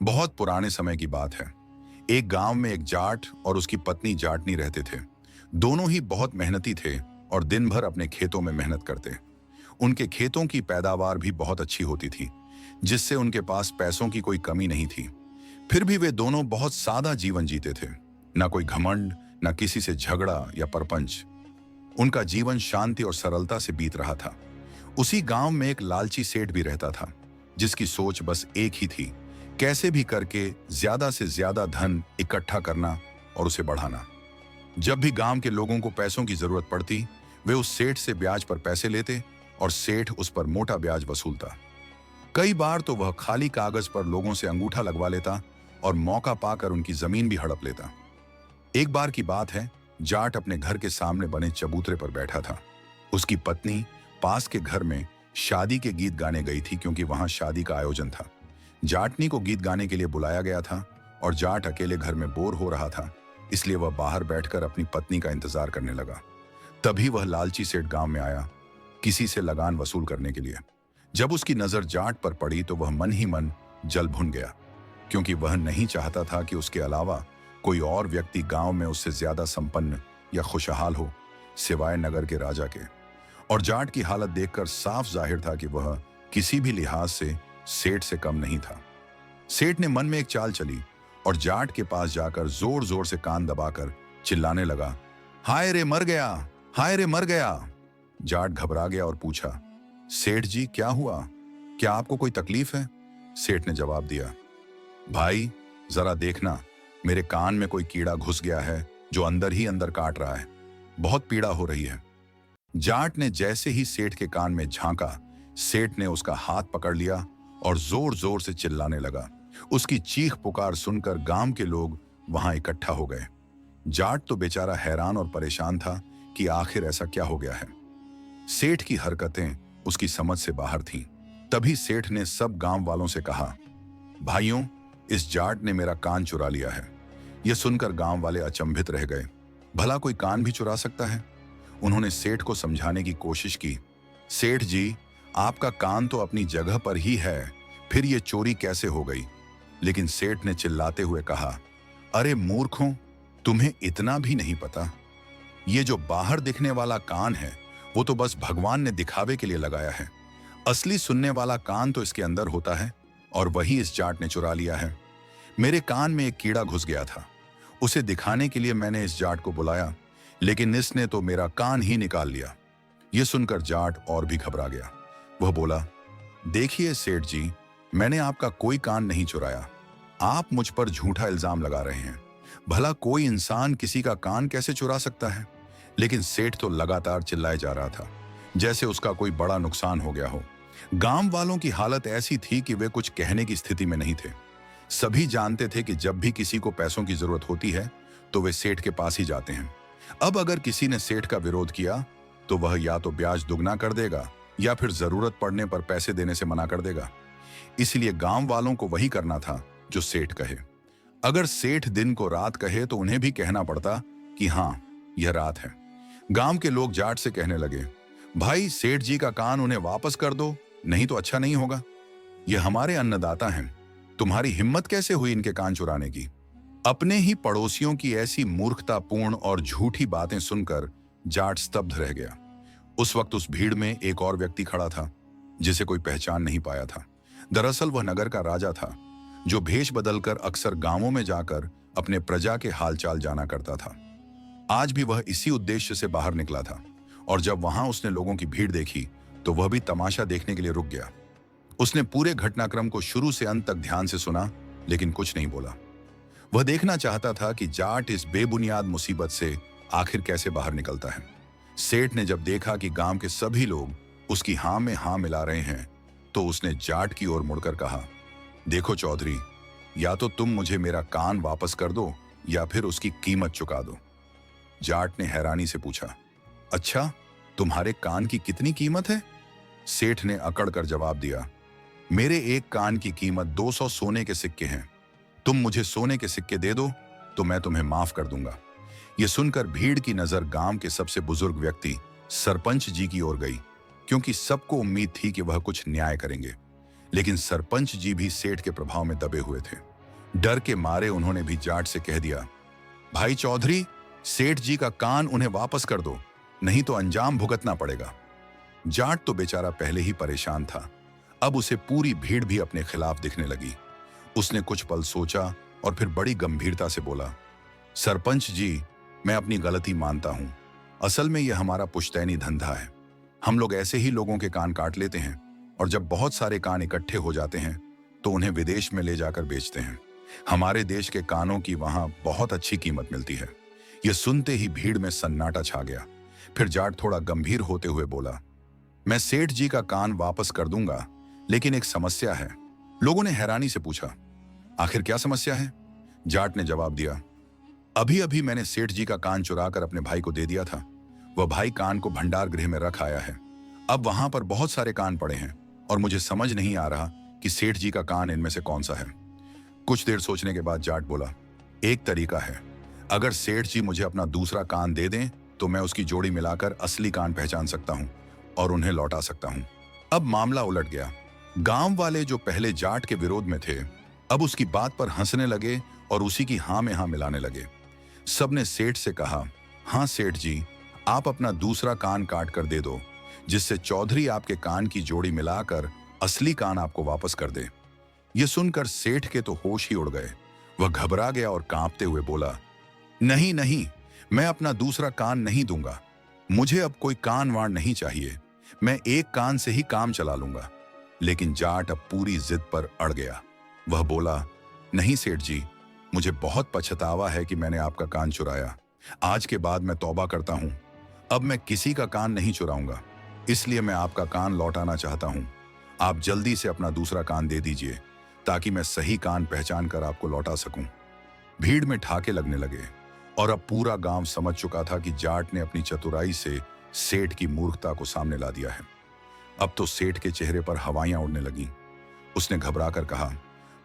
बहुत पुराने समय की बात है। एक गांव में एक जाट और उसकी पत्नी जाटनी रहते थे। दोनों ही बहुत मेहनती थे और दिन भर अपने खेतों में मेहनत करते। उनके खेतों की पैदावार भी बहुत अच्छी होती थी, जिससे उनके पास पैसों की कोई कमी नहीं थी। फिर भी वे दोनों बहुत सादा जीवन जीते थे। ना कोई घमंड, ना किसी से झगड़ा या परपंच। उनका जीवन शांति और सरलता से बीत रहा था। उसी गांव में एक लालची सेठ भी रहता था, जिसकी सोच बस एक ही थी, कैसे भी करके ज्यादा से ज्यादा धन इकट्ठा करना और उसे बढ़ाना। जब भी गांव के लोगों को पैसों की जरूरत पड़ती, वे उस सेठ से ब्याज पर पैसे लेते और सेठ उस पर मोटा ब्याज वसूलता। कई बार तो वह खाली कागज पर लोगों से अंगूठा लगवा लेता और मौका पाकर उनकी जमीन भी हड़प लेता। एक बार की बात है, जाट अपने घर के सामने बने चबूतरे पर बैठा था। उसकी पत्नी पास के घर में शादी के गीत गाने गई थी, क्योंकि वहां शादी का आयोजन था। जाटनी को गीत गाने के लिए बुलाया गया था और जाट अकेले घर में बोर हो रहा था, इसलिए वह बाहर बैठकर अपनी पत्नी का इंतजार करने लगा। तभी वह लालची सेठ गांव में आया, किसी से लगान वसूल करने के लिए। जब उसकी नजर जाट पर पड़ी तो वह मन ही मन जल भुन गया, क्योंकि वह नहीं चाहता था कि उसके अलावा कोई और व्यक्ति गांव में उससे ज्यादा संपन्न या खुशहाल हो, सिवाय नगर के राजा के। और जाट की हालत देखकर साफ जाहिर था कि वह किसी भी लिहाज से सेठ से कम नहीं था। सेठ ने मन में एक चाल चली और जाट के पास जाकर जोर जोर से कान दबाकर चिल्लाने लगा, हाय रे मर गया, हाय रे मर गया। जाट घबरा गया और पूछा, सेठ जी क्या हुआ, क्या आपको कोई तकलीफ है? सेठ ने जवाब दिया, भाई जरा देखना, मेरे कान में कोई कीड़ा घुस गया है जो अंदर ही अंदर काट रहा है, बहुत पीड़ा हो रही है। जाट ने जैसे ही सेठ के कान में झांका, सेठ ने उसका हाथ पकड़ लिया और जोर जोर से चिल्लाने लगा। उसकी चीख पुकार सुनकर गांव के लोग वहां इकट्ठा हो गए। जाट तो बेचारा हैरान और परेशान था कि आखिर ऐसा क्या हो गया है। सेठ की हरकतें उसकी समझ से बाहर थीं। तभी सेठ ने सब गांव वालों से कहा, भाइयों, इस जाट ने मेरा कान चुरा लिया है। यह सुनकर गांव वाले अचंभित रह गए। भला कोई कान भी चुरा सकता है? उन्होंने सेठ को समझाने की कोशिश की, सेठ जी, आपका कान तो अपनी जगह पर ही है, फिर ये चोरी कैसे हो गई? लेकिन सेठ ने चिल्लाते हुए कहा, अरे मूर्खों, तुम्हें इतना भी नहीं पता? ये जो बाहर दिखने वाला कान है, वो तो बस भगवान ने दिखावे के लिए लगाया है। असली सुनने वाला कान तो इसके अंदर होता है, और वही इस जाट ने चुरा लिया है। मेरे कान में एक कीड़ा घुस गया था, उसे दिखाने के लिए मैंने इस जाट को बुलाया, लेकिन इसने तो मेरा कान ही निकाल लिया। यह सुनकर जाट और भी घबरा गया। वह बोला, देखिए सेठ जी, मैंने आपका कोई कान नहीं चुराया। आप मुझ पर झूठा इल्जाम लगा रहे हैं। भला कोई इंसान किसी का कान कैसे चुरा सकता है? लेकिन सेठ तो लगातार चिल्लाए जा रहा था, जैसे उसका कोई बड़ा नुकसान हो गया हो। गांव वालों की हालत ऐसी थी कि वे कुछ कहने की स्थिति में नहीं थे। सभी जानते थे कि जब भी किसी को पैसों की जरूरत होती है तो वे सेठ के पास ही जाते हैं। अब अगर किसी ने सेठ का विरोध किया तो वह या तो ब्याज दुगना कर देगा या फिर जरूरत पड़ने पर पैसे देने से मना कर देगा। इसलिए गांव वालों को वही करना था जो सेठ कहे। अगर सेठ दिन को रात कहे तो उन्हें भी कहना पड़ता कि हाँ, यह रात है। गांव के लोग जाट से कहने लगे, भाई सेठ जी का कान उन्हें वापस कर दो, नहीं तो अच्छा नहीं होगा। यह हमारे अन्नदाता हैं, तुम्हारी हिम्मत कैसे हुई इनके कान चुराने की? अपने ही पड़ोसियों की ऐसी मूर्खतापूर्ण और झूठी बातें सुनकर जाट स्तब्ध रह गया। उस वक्त उस भीड़ में एक और व्यक्ति खड़ा था, जिसे कोई पहचान नहीं पाया था। दरअसल वह नगर का राजा था, जो भेष बदलकर अक्सर गांवों में जाकर अपने प्रजा के हालचाल जाना करता था। आज भी वह इसी उद्देश्य से बाहर निकला था, और जब वहां उसने लोगों की भीड़ देखी तो वह भी तमाशा देखने के लिए रुक गया। उसने पूरे घटनाक्रम को शुरू से अंत तक ध्यान से सुना, लेकिन कुछ नहीं बोला। वह देखना चाहता था कि जाट इस बेबुनियाद मुसीबत से आखिर कैसे बाहर निकलता है। सेठ ने जब देखा कि गांव के सभी लोग उसकी हां में हां मिला रहे हैं, तो उसने जाट की ओर मुड़कर कहा, देखो चौधरी, या तो तुम मुझे मेरा कान वापस कर दो या फिर उसकी कीमत चुका दो। जाट ने हैरानी से पूछा, अच्छा, तुम्हारे कान की कितनी कीमत है? सेठ ने अकड़ कर जवाब दिया, मेरे एक कान की कीमत 200 सोने के सिक्के हैं। तुम मुझे सोने के सिक्के दे दो तो मैं तुम्हें माफ कर दूंगा। यह सुनकर भीड़ की नजर गांव के सबसे बुजुर्ग व्यक्ति सरपंच जी की ओर गई, क्योंकि सबको उम्मीद थी कि वह कुछ न्याय करेंगे। लेकिन सरपंच जी भी सेठ के प्रभाव में दबे हुए थे। डर के मारे उन्होंने भी जाट से कह दिया, भाई चौधरी, सेठ जी का कान उन्हें वापस कर दो, नहीं तो अंजाम भुगतना पड़ेगा। जाट तो बेचारा पहले ही परेशान था, अब उसे पूरी भीड़ भी अपने खिलाफ दिखने लगी। उसने कुछ पल सोचा और फिर बड़ी गंभीरता से बोला, सरपंच जी, मैं अपनी गलती मानता हूं। असल में यह हमारा पुश्तैनी धंधा है। हम लोग ऐसे ही लोगों के कान काट लेते हैं और जब बहुत सारे कान इकट्ठे हो जाते हैं तो उन्हें विदेश में ले जाकर बेचते हैं। हमारे देश के कानों की वहां बहुत अच्छी कीमत मिलती है। यह सुनते ही भीड़ में सन्नाटा छा गया। फिर जाट थोड़ा गंभीर होते हुए बोला, मैं सेठ जी का कान वापस कर दूंगा, लेकिन एक समस्या है। लोगों ने हैरानी से पूछा, आखिर क्या समस्या है? जाट ने जवाब दिया, अभी अभी मैंने सेठ जी का कान चुराकर अपने भाई को दे दिया था। वह भाई कान को भंडार गृह में रख आया है। अब वहां पर बहुत सारे कान पड़े हैं और मुझे समझ नहीं आ रहा कि सेठ जी का कान इनमें से कौन सा है। कुछ देर सोचने के बाद जाट बोला, एक तरीका है। अगर सेठ जी मुझे अपना दूसरा कान दे दें तो मैं उसकी जोड़ी मिलाकर असली कान पहचान सकता हूं और उन्हें लौटा सकता हूं। अब मामला उलट गया। गांव वाले जो पहले जाट के विरोध में थे, अब उसकी बात पर हंसने लगे और उसी की हां में हां मिलाने लगे। सबने सेठ से कहा, हां सेठ जी, आप अपना दूसरा कान काट कर दे दो, जिससे चौधरी आपके कान की जोड़ी मिलाकर असली कान आपको वापस कर दे। यह सुनकर सेठ के तो होश ही उड़ गए। वह घबरा गया और कांपते हुए बोला, नहीं नहीं, मैं अपना दूसरा कान नहीं दूंगा। मुझे अब कोई कान वाण नहीं चाहिए। मैं एक कान से ही काम चला लूंगा। लेकिन जाट अब पूरी जिद पर अड़ गया। वह बोला, नहीं सेठ जी, मुझे बहुत पछतावा है कि मैंने आपका कान चुराया। आज के बाद मैं तौबा करता हूं। अब मैं किसी का कान नहीं चुराऊंगा, इसलिए मैं आपका कान लौटाना चाहता हूं। आप जल्दी से अपना दूसरा कान दे दीजिए ताकि मैं सही कान पहचान कर आपको लौटा सकूं। भीड़ में ठाके लगने लगे और अब पूरा गांव समझ चुका था कि जाट ने अपनी चतुराई से सेठ की मूर्खता को सामने ला दिया है। अब तो सेठ के चेहरे पर हवाइयां उड़ने लगीं। उसने घबराकर कहा,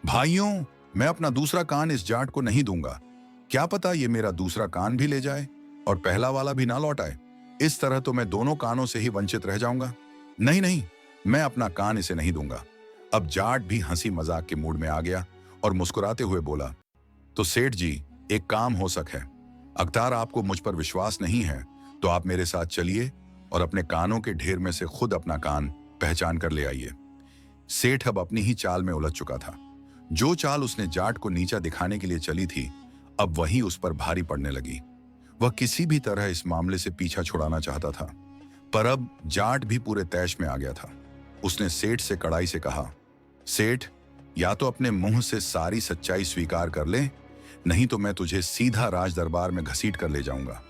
भाइयों, मैं अपना दूसरा कान इस जाट को नहीं दूंगा। क्या पता ये मेरा दूसरा कान भी ले जाए और पहला वाला भी ना लौटाए। इस तरह तो मैं दोनों कानों से ही वंचित रह जाऊंगा। नहीं नहीं, मैं अपना कान इसे नहीं दूंगा। अब जाट भी हंसी मजाक के मूड में आ गया और मुस्कुराते हुए बोला, तो सेठ जी, एक काम हो सक है। अख्तार, आपको मुझ पर विश्वास नहीं है तो आप मेरे साथ चलिए और अपने कानों के ढेर में से खुद अपना कान पहचान कर ले आइए। सेठ अब अपनी ही चाल में उलझ चुका था। जो चाल उसने जाट को नीचा दिखाने के लिए चली थी, अब वही उस पर भारी पड़ने लगी। वह किसी भी तरह इस मामले से पीछा छुड़ाना चाहता था, पर अब जाट भी पूरे तैश में आ गया था। उसने सेठ से कड़ाई से कहा, सेठ, या तो अपने मुंह से सारी सच्चाई स्वीकार कर ले, नहीं तो मैं तुझे सीधा राज दरबार में घसीट कर ले जाऊंगा।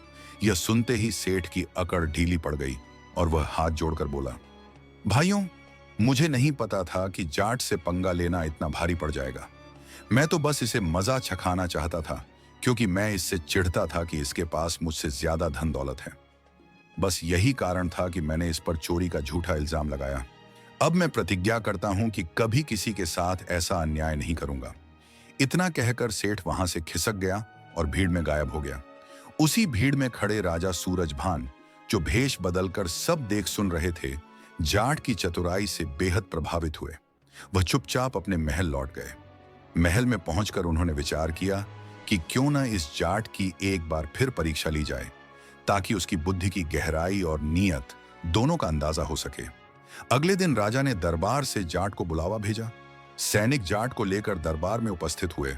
यह सुनते ही सेठ की अकड़ ढीली पड़ गई और वह हाथ जोड़कर बोला, भाइयों, मुझे नहीं पता था कि जाट से पंगा लेना इतना भारी पड़ जाएगा। मैं तो बस इसे मजा चखाना चाहता था, क्योंकि मैं इससे चिढ़ता था कि इसके पास मुझसे ज्यादा धन दौलत है। बस यही कारण था कि मैंने इस पर चोरी का झूठा इल्जाम लगाया। अब मैं प्रतिज्ञा करता हूं कि कभी किसी के साथ ऐसा अन्याय नहीं करूंगा। इतना कहकर सेठ वहां से खिसक गया और भीड़ में गायब हो गया। उसी भीड़ में खड़े राजा सूरजभान, जो भेष बदलकर सब देख सुन रहे थे, जाट की चतुराई से बेहद प्रभावित हुए। वह चुपचाप अपने महल लौट गए। महल में पहुंचकर उन्होंने विचार किया कि क्यों न इस जाट की एक बार फिर परीक्षा ली जाए, ताकि उसकी बुद्धि की गहराई और नीयत दोनों का अंदाजा हो सके। अगले दिन राजा ने दरबार से जाट को बुलावा भेजा। सैनिक जाट को लेकर दरबार में उपस्थित हुए।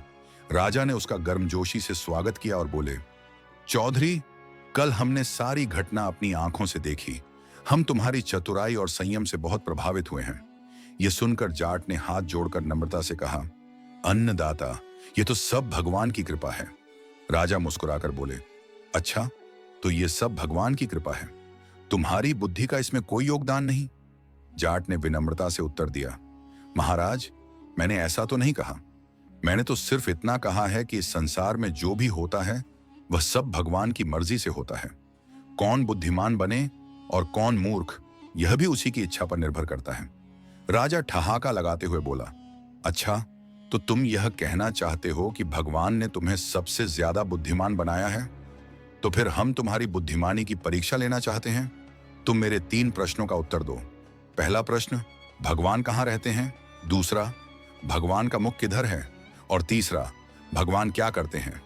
राजा ने उसका गर्मजोशी से स्वागत किया और बोले, चौधरी, कल हमने सारी घटना अपनी आंखों से देखी। हम तुम्हारी चतुराई और संयम से बहुत प्रभावित हुए हैं। यह सुनकर जाट ने हाथ जोड़कर नम्रता से कहा, अन्नदाता, ये तो सब भगवान की कृपा है। राजा मुस्कुराकर बोले, अच्छा, तो ये सब भगवान की कृपा है, तुम्हारी बुद्धि का इसमें कोई योगदान नहीं? जाट ने विनम्रता से उत्तर दिया, महाराज, मैंने ऐसा तो नहीं कहा। मैंने तो सिर्फ इतना कहा है कि इस संसार में जो भी होता है वह सब भगवान की मर्जी से होता है। कौन बुद्धिमान बने और कौन मूर्ख, यह भी उसी की इच्छा पर निर्भर करता है। राजा ठहाका लगाते हुए बोला, अच्छा, तो तुम यह कहना चाहते हो कि भगवान ने तुम्हें सबसे ज्यादा बुद्धिमान बनाया है? तो फिर हम तुम्हारी बुद्धिमानी की परीक्षा लेना चाहते हैं। तुम मेरे 3 प्रश्नों का उत्तर दो। पहला प्रश्न, भगवान कहाँ रहते हैं? दूसरा, भगवान का मुख किधर है? और तीसरा, भगवान क्या करते हैं?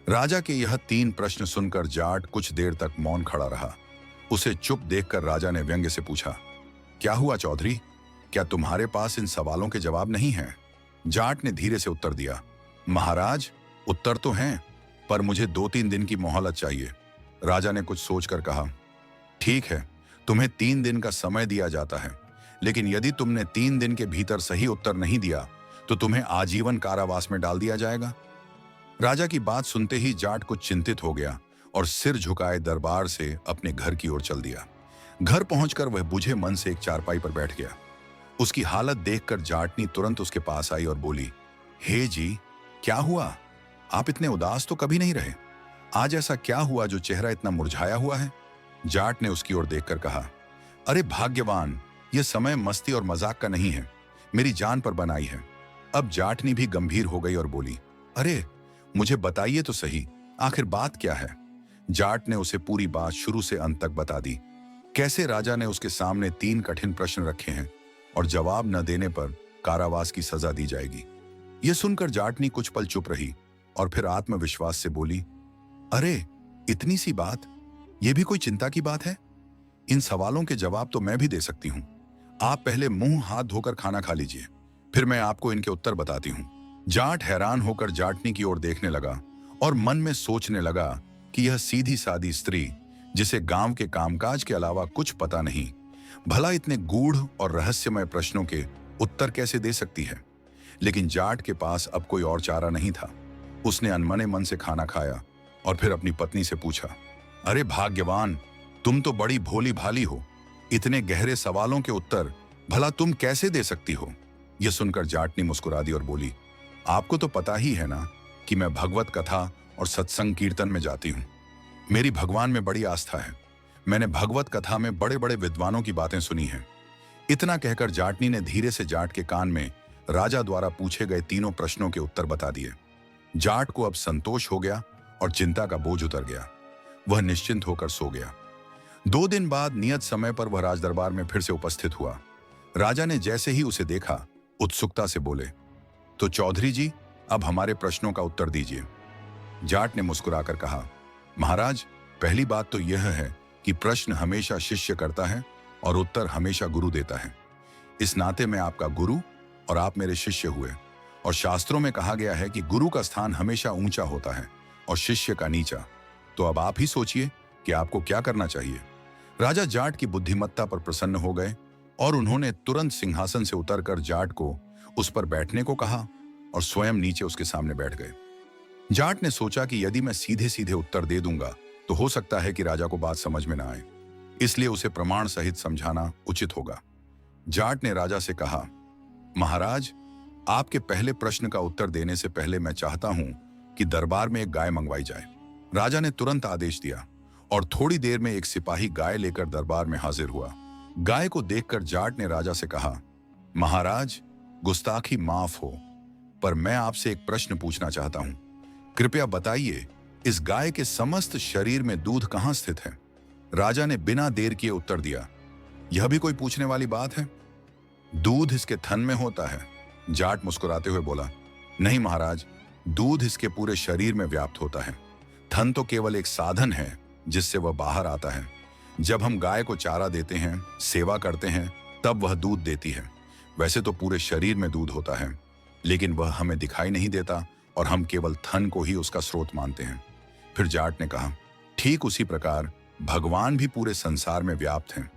राजा के यह 3 प्रश्न सुनकर जाट कुछ देर तक मौन खड़ा रहा। उसे चुप देखकर राजा ने व्यंग्य से पूछा, क्या हुआ चौधरी? क्या तुम्हारे पास इन सवालों के जवाब नहीं हैं? जाट ने धीरे से उत्तर दिया, महाराज, उत्तर तो हैं, पर मुझे 2-3 दिन की मोहलत चाहिए। राजा ने कुछ सोचकर कहा, ठीक है, तुम्हें 3 दिन का समय दिया जाता है, लेकिन यदि तुमने 3 दिन के भीतर सही उत्तर नहीं दिया तो तुम्हें आजीवन कारावास में डाल दिया जाएगा। राजा की बात सुनते ही जाट कुछ चिंतित हो गया और सिर झुकाए दरबार से अपने घर की ओर चल दिया। घर पहुंचकर वह बुझे मन से एक चारपाई पर बैठ गया। उसकी हालत देखकर जाटनी तुरंत उसके पास आई और बोली, हे जी, क्या हुआ? आप इतने उदास तो कभी नहीं रहे। आज ऐसा क्या हुआ जो चेहरा इतना मुरझाया हुआ है? जाट ने उसकी ओर देखकर कहा, अरे भाग्यवान, यह समय मस्ती और मजाक का नहीं है, मेरी जान पर बनाई है। अब जाटनी भी गंभीर हो गई और बोली, अरे मुझे बताइए तो सही, आखिर बात क्या है? जाट ने उसे पूरी बात शुरू से अंत तक बता दी। कैसे राजा ने उसके सामने 3 कठिन प्रश्न रखे हैं और जवाब न देने पर कारावास की सजा दी जाएगी। यह सुनकर जाटनी कुछ पल चुप रही और फिर आत्मविश्वास से बोली, अरे इतनी सी बात, यह भी कोई चिंता की बात है? इन सवालों के जवाब तो मैं भी दे सकती हूं। आप पहले मुंह हाथ धोकर खाना खा लीजिए, फिर मैं आपको इनके उत्तर बताती हूं। जाट हैरान होकर जाटनी की ओर देखने लगा और मन में सोचने लगा कि यह सीधी सादी स्त्री, जिसे गांव के कामकाज के अलावा कुछ पता नहीं, भला इतने गूढ़ और रहस्यमय प्रश्नों के उत्तर कैसे दे सकती है। लेकिन जाट के पास अब कोई और चारा नहीं था। उसने अनमने मन से खाना खाया और फिर अपनी पत्नी से पूछा, अरे भाग्यवान, तुम तो बड़ी भोली भाली हो, इतने गहरे सवालों के उत्तर भला तुम कैसे दे सकती हो? यह सुनकर जाटनी मुस्कुरा दी और बोली, आपको तो पता ही है ना कि मैं भगवत कथा और सत्संग कीर्तन में जाती हूं। मेरी भगवान में बड़ी आस्था है। मैंने भगवत कथा में बड़े बड़े विद्वानों की बातें सुनी हैं। इतना कहकर जाटनी ने धीरे से जाट के कान में राजा द्वारा पूछे गए 3 प्रश्नों के उत्तर बता दिए। जाट को अब संतोष हो गया और चिंता का बोझ उतर गया। वह निश्चिंत होकर सो गया। 2 दिन बाद नियत समय पर वह राजदरबार में फिर से उपस्थित हुआ। राजा ने जैसे ही उसे देखा, उत्सुकता से बोले, तो चौधरी जी, अब हमारे प्रश्नों का उत्तर दीजिए। जाट ने मुस्कुराकर कहा, महाराज, पहली बात तो यह है कि प्रश्न हमेशा शिष्य करता है और उत्तर हमेशा गुरु देता है। इस नाते मैं आपका गुरु और आप मेरे शिष्य हुए, और शास्त्रों में कहा गया है कि गुरु का स्थान हमेशा ऊंचा होता है और शिष्य का नीचा। तो अब आप ही सोचिए कि आपको क्या करना चाहिए। राजा जाट की बुद्धिमत्ता पर प्रसन्न हो गए और उन्होंने तुरंत सिंहासन से उतरकर जाट को उस पर बैठने को कहा और स्वयं नीचे उसके सामने बैठ गए। जाट ने सोचा कि यदि मैं सीधे सीधे उत्तर दे दूंगा तो हो सकता है कि राजा को बात समझ में ना आए, इसलिए उसे प्रमाण सहित समझाना उचित होगा। जाट ने राजा से कहा, महाराज, आपके पहले प्रश्न का उत्तर देने से पहले मैं चाहता हूं कि दरबार में एक गाय मंगवाई जाए। राजा ने तुरंत आदेश दिया और थोड़ी देर में एक सिपाही गाय लेकर दरबार में हाजिर हुआ। गाय को देखकर जाट ने राजा से कहा, महाराज, गुस्ताखी माफ हो, पर मैं आपसे एक प्रश्न पूछना चाहता हूं। कृपया बताइए, इस गाय के समस्त शरीर में दूध कहां स्थित है? राजा ने बिना देर किए उत्तर दिया, यह भी कोई पूछने वाली बात है? दूध इसके थन में होता है। जाट मुस्कुराते हुए बोला, नहीं महाराज, दूध इसके पूरे शरीर में व्याप्त होता है। थन तो केवल एक साधन है जिससे वह बाहर आता है। जब हम गाय को चारा देते हैं, सेवा करते हैं, तब वह दूध देती है। वैसे तो पूरे शरीर में दूध होता है, लेकिन वह हमें दिखाई नहीं देता और हम केवल थन को ही उसका स्रोत मानते हैं। फिर जाट ने कहा, ठीक उसी प्रकार भगवान भी पूरे संसार में व्याप्त हैं।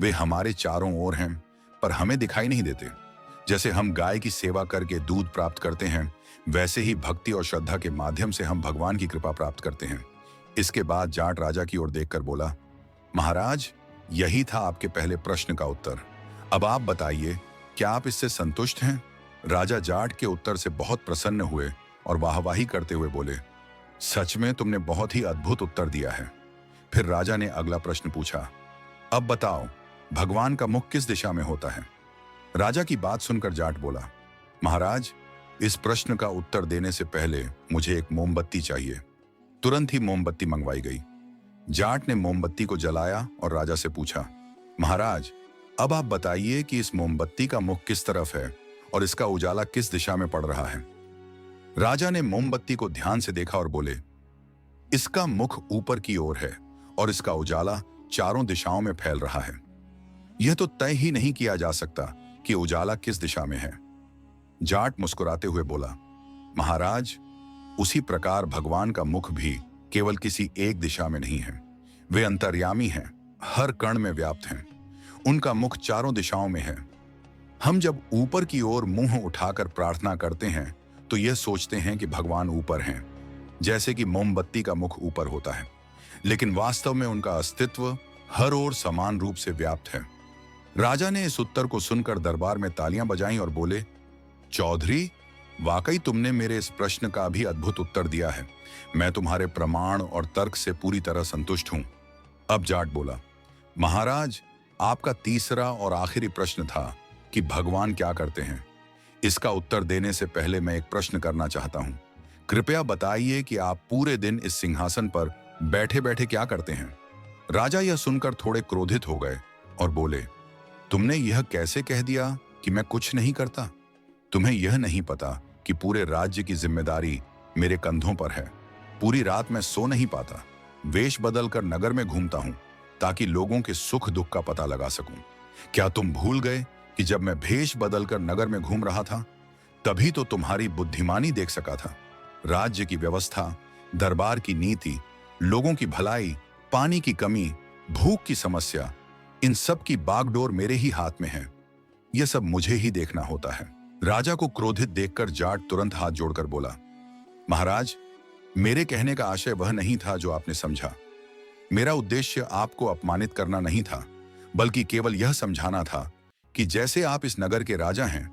वे हमारे चारों ओर हैं, पर हमें दिखाई नहीं देते। जैसे हम गाय की सेवा करके दूध प्राप्त करते हैं, वैसे ही भक्ति और श्रद्धा के माध्यम से हम भगवान की कृपा प्राप्त करते हैं। इसके बाद जाट राजा की ओर देखकर बोला, महाराज, यही था आपके पहले प्रश्न का उत्तर। अब आप बताइए, क्या आप इससे संतुष्ट हैं? राजा जाट के उत्तर से बहुत प्रसन्न हुए और वाहवाही करते हुए बोले, सच में तुमने बहुत ही अद्भुत उत्तर दिया है। फिर राजा ने अगला प्रश्न पूछा, अब बताओ, भगवान का मुख किस दिशा में होता है? राजा की बात सुनकर जाट बोला, महाराज, इस प्रश्न का उत्तर देने से पहले मुझे एक मोमबत्ती चाहिए। तुरंत ही मोमबत्ती मंगवाई गई। जाट ने मोमबत्ती को जलाया और राजा से पूछा, महाराज, अब आप बताइए कि इस मोमबत्ती का मुख किस तरफ है और इसका उजाला किस दिशा में पड़ रहा है? राजा ने मोमबत्ती को ध्यान से देखा और बोले, इसका मुख ऊपर की ओर है और इसका उजाला चारों दिशाओं में फैल रहा है। यह तो तय ही नहीं किया जा सकता कि उजाला किस दिशा में है। जाट मुस्कुराते हुए बोला, महाराज, उसी प्रकार भगवान का मुख भी केवल किसी एक दिशा में नहीं है। वे अंतर्यामी हैं, हर कण में व्याप्त हैं। उनका मुख चारों दिशाओं में है। हम जब ऊपर की ओर मुंह उठाकर प्रार्थना करते हैं तो यह सोचते हैं कि भगवान ऊपर हैं, जैसे कि मोमबत्ती का मुख ऊपर होता है, लेकिन वास्तव में उनका अस्तित्व हर ओर समान रूप से व्याप्त है। राजा ने इस उत्तर को सुनकर दरबार में तालियां बजाईं और बोले, चौधरी, वाकई तुमने मेरे इस प्रश्न का भी अद्भुत उत्तर दिया है। मैं तुम्हारे प्रमाण और तर्क से पूरी तरह संतुष्ट हूं। अब जाट बोला, महाराज, आपका तीसरा और आखिरी प्रश्न था कि भगवान क्या करते हैं। इसका उत्तर देने से पहले मैं एक प्रश्न करना चाहता हूं। कृपया बताइए कि आप पूरे दिन इस सिंहासन पर बैठे बैठे क्या करते हैं। राजा यह सुनकर थोड़े क्रोधित हो गए और बोले, तुमने यह कैसे कह दिया कि मैं कुछ नहीं करता? तुम्हें यह नहीं पता कि पूरे राज्य की जिम्मेदारी मेरे कंधों पर है। पूरी रात मैं सो नहीं पाता, वेश बदलकर नगर में घूमता हूं ताकि लोगों के सुख दुख का पता लगा सकूं। क्या तुम भूल गए कि जब मैं भेष बदलकर नगर में घूम रहा था तभी तो तुम्हारी बुद्धिमानी देख सका था। राज्य की व्यवस्था, दरबार की नीति, लोगों की भलाई, पानी की कमी, भूख की समस्या, इन सब की बागडोर मेरे ही हाथ में है। यह सब मुझे ही देखना होता है। राजा को क्रोधित देखकर जाट तुरंत हाथ जोड़कर बोला, महाराज, मेरे कहने का आशय वह नहीं था जो आपने समझा। मेरा उद्देश्य आपको अपमानित करना नहीं था, बल्कि केवल यह समझाना था कि जैसे आप इस नगर के राजा हैं,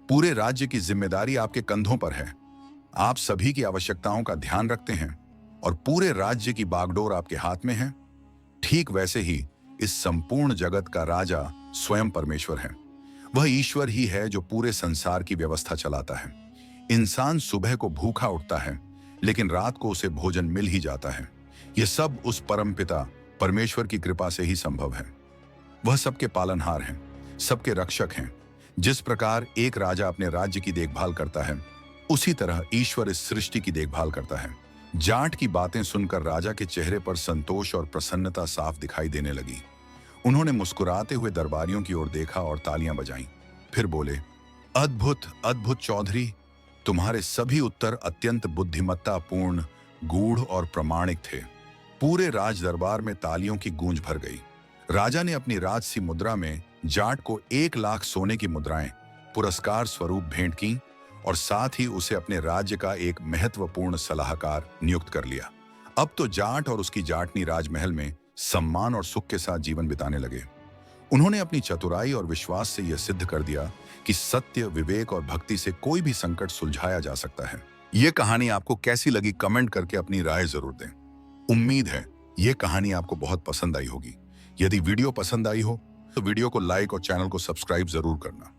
पूरे राज्य की जिम्मेदारी आपके कंधों पर है। आप सभी की आवश्यकताओं का ध्यान रखते हैं और पूरे राज्य की बागडोर आपके हाथ में है। ठीक वैसे ही इस संपूर्ण जगत का राजा स्वयं परमेश्वर है। वह ईश्वर ही है जो पूरे संसार की व्यवस्था चलाता है। इंसान सुबह को भूखा उठता है, लेकिन रात को उसे भोजन मिल ही जाता है। यह सब उस परमपिता परमेश्वर की कृपा से ही संभव है। वह सबके पालनहार हैं, सबके रक्षक हैं। जिस प्रकार एक राजा अपने राज्य की देखभाल करता है, उसी तरह ईश्वर इस सृष्टि की देखभाल करता है। जाट की बातें सुनकर राजा के चेहरे पर संतोष और प्रसन्नता साफ दिखाई देने लगी। उन्होंने मुस्कुराते हुए दरबारियों की ओर देखा और तालियां बजाईं। फिर बोले, अद्भुत अद्भुत चौधरी, तुम्हारे सभी उत्तर अत्यंत बुद्धिमत्तापूर्ण, गूढ़ और प्रामाणिक थे। पूरे राज दरबार में तालियों की गूंज भर गई। राजा ने अपनी राजसी मुद्रा में जाट को 1,00,000 सोने की मुद्राएं पुरस्कार स्वरूप भेंट की और साथ ही उसे अपने राज्य का एक महत्वपूर्ण सलाहकार नियुक्त कर लिया। अब तो जाट और उसकी जाटनी राजमहल में सम्मान और सुख के साथ जीवन बिताने लगे। उन्होंने अपनी चतुराई और विश्वास से यह सिद्ध कर दिया कि सत्य, विवेक और भक्ति से कोई भी संकट सुलझाया जा सकता है। यह कहानी आपको कैसी लगी, कमेंट करके अपनी राय जरूर दें। उम्मीद है यह कहानी आपको बहुत पसंद आई होगी। यदि वीडियो पसंद आई हो तो वीडियो को लाइक और चैनल को सब्सक्राइब जरूर करना।